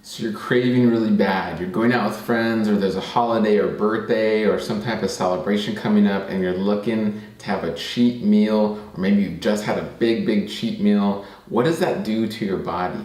So you're craving really bad. You're going out with friends, or there's a holiday or birthday or some type of celebration coming up, and you're looking to have a cheat meal, or maybe you've just had a big cheat meal. What does that do to your body?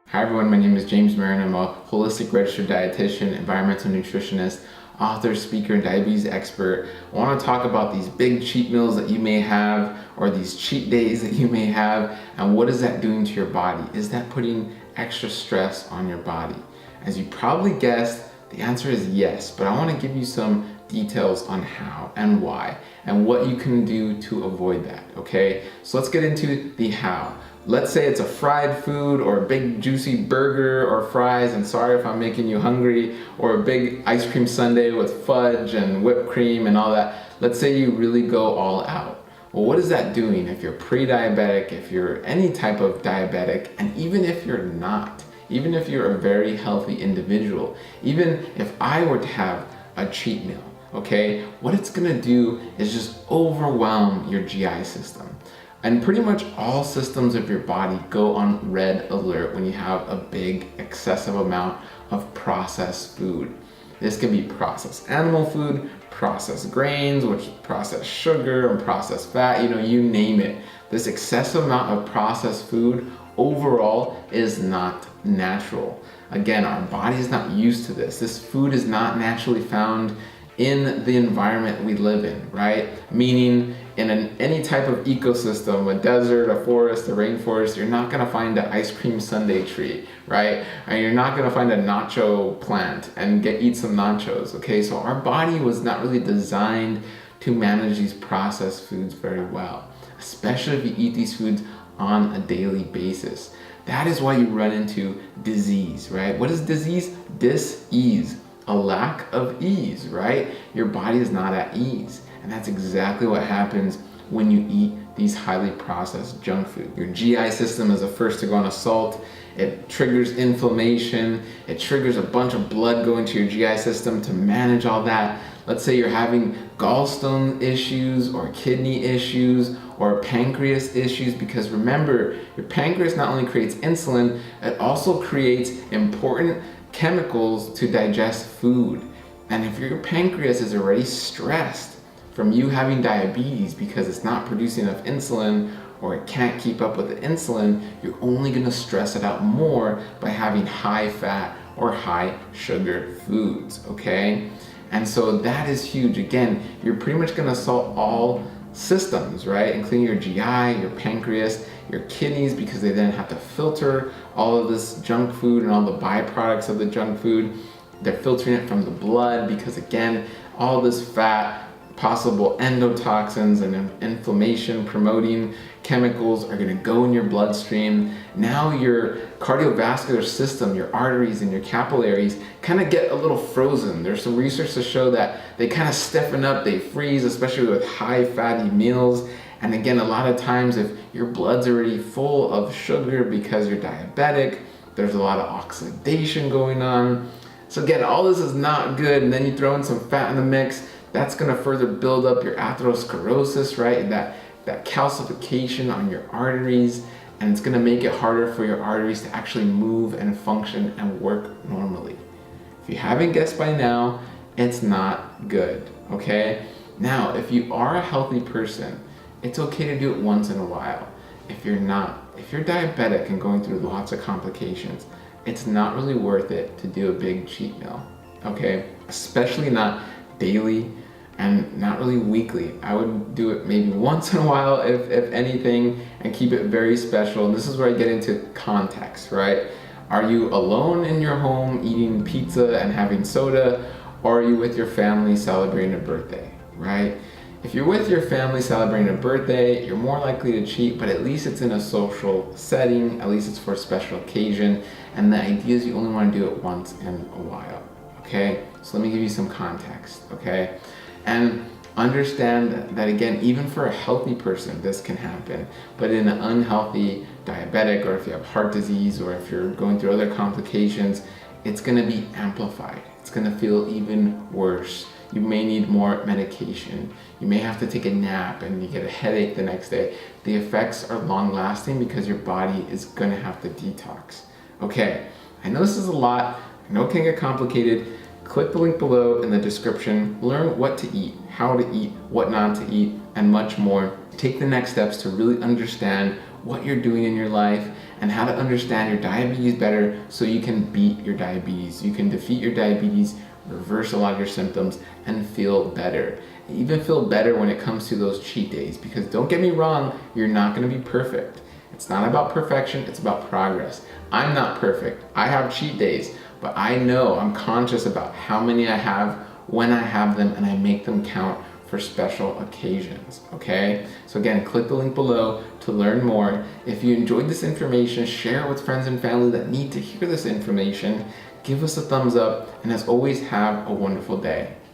Hi everyone, my name is James Marin. I'm a holistic registered dietitian, environmental nutritionist, author, speaker, and diabetes expert. I want to talk about these big cheat meals that you may have, or these cheat days that you may have, and what is that doing to your body? Is that putting extra stress on your body? As you probably guessed, the answer is yes, but I want to give you some details on how and why and what you can do to avoid that, okay? So let's get into the how. Let's say it's a fried food or a big juicy burger or fries, and sorry if I'm making you hungry, or a big ice cream sundae with fudge and whipped cream and all that. Let's say you really go all out. Well, what is that doing if you're pre-diabetic, if you're any type of diabetic, and even if you're not, even if you're a very healthy individual, even if I were to have a cheat meal, okay, what it's gonna do is just overwhelm your GI system. And pretty much all systems of your body go on red alert when you have a big excessive amount of processed food. This can be processed animal food, processed grains, which processed sugar and processed fat, you name it. This excessive amount of processed food overall is not natural. Again, our body is not used to this. This food is not naturally found in the environment we live in, right? Meaning in any type of ecosystem, a desert, a forest, a rainforest, you're not gonna find an ice cream sundae tree, right? And you're not gonna find a nacho plant and eat some nachos, okay? So our body was not really designed to manage these processed foods very well, especially if you eat these foods on a daily basis. That is why you run into disease, right? What is disease? Dis-ease. A lack of ease, right? Your body is not at ease. And that's exactly what happens when you eat these highly processed junk food. Your GI system is the first to go on assault. It triggers inflammation. It triggers a bunch of blood going to your GI system to manage all that. Let's say you're having gallstone issues or kidney issues or pancreas issues, because remember, your pancreas not only creates insulin, it also creates important chemicals to digest food. And if your pancreas is already stressed from you having diabetes because it's not producing enough insulin, or it can't keep up with the insulin, you're only going to stress it out more by having high fat or high sugar foods, okay? And so that is huge. Again, you're pretty much going to assault all systems, right? Including your GI, your pancreas, your kidneys, because they then have to filter all of this junk food and all the byproducts of the junk food. They're filtering it from the blood because, again, all this fat, possible endotoxins and inflammation promoting chemicals are going to go in your bloodstream. Now your cardiovascular system, your arteries and your capillaries kind of get a little frozen. There's some research to show that they kind of stiffen up, they freeze, especially with high fatty meals. And again, a lot of times if your blood's already full of sugar because you're diabetic, there's a lot of oxidation going on. So again, all this is not good. And then you throw in some fat in the mix, that's gonna further build up your atherosclerosis, right? And that calcification on your arteries, and it's gonna make it harder for your arteries to actually move and function and work normally. If you haven't guessed by now, it's not good, okay? Now, if you are a healthy person, it's okay to do it once in a while. If you're not, if you're diabetic and going through lots of complications, it's not really worth it to do a big cheat meal, okay? Especially not daily and not really weekly. I would do it maybe once in a while, if anything, and keep it very special. And this is where I get into context, right? Are you alone in your home eating pizza and having soda, or are you with your family celebrating a birthday, right? If you're with your family celebrating a birthday, you're more likely to cheat, but at least it's in a social setting, at least it's for a special occasion, and the idea is you only want to do it once in a while, okay? So let me give you some context, okay? And understand that again, even for a healthy person, this can happen, but in an unhealthy diabetic, or if you have heart disease, or if you're going through other complications, it's gonna be amplified. It's gonna feel even worse. you may need more medication. You may have to take a nap and you get a headache the next day. The effects are long lasting because your body is gonna have to detox. Okay, I know this is a lot, I know it can get complicated. Click the link below in the description, learn what to eat, how to eat, what not to eat, and much more. Take the next steps to really understand what you're doing in your life and how to understand your diabetes better so you can beat your diabetes. You can defeat your diabetes, reverse a lot of your symptoms, and feel better. Even feel better when it comes to those cheat days, because don't get me wrong, you're not gonna be perfect. It's not about perfection, it's about progress. I'm not perfect, I have cheat days, but I know I'm conscious about how many I have, when I have them, and I make them count for special occasions, okay? So again, click the link below to learn more. If you enjoyed this information, share it with friends and family that need to hear this information. Give us a thumbs up, and as always, have a wonderful day.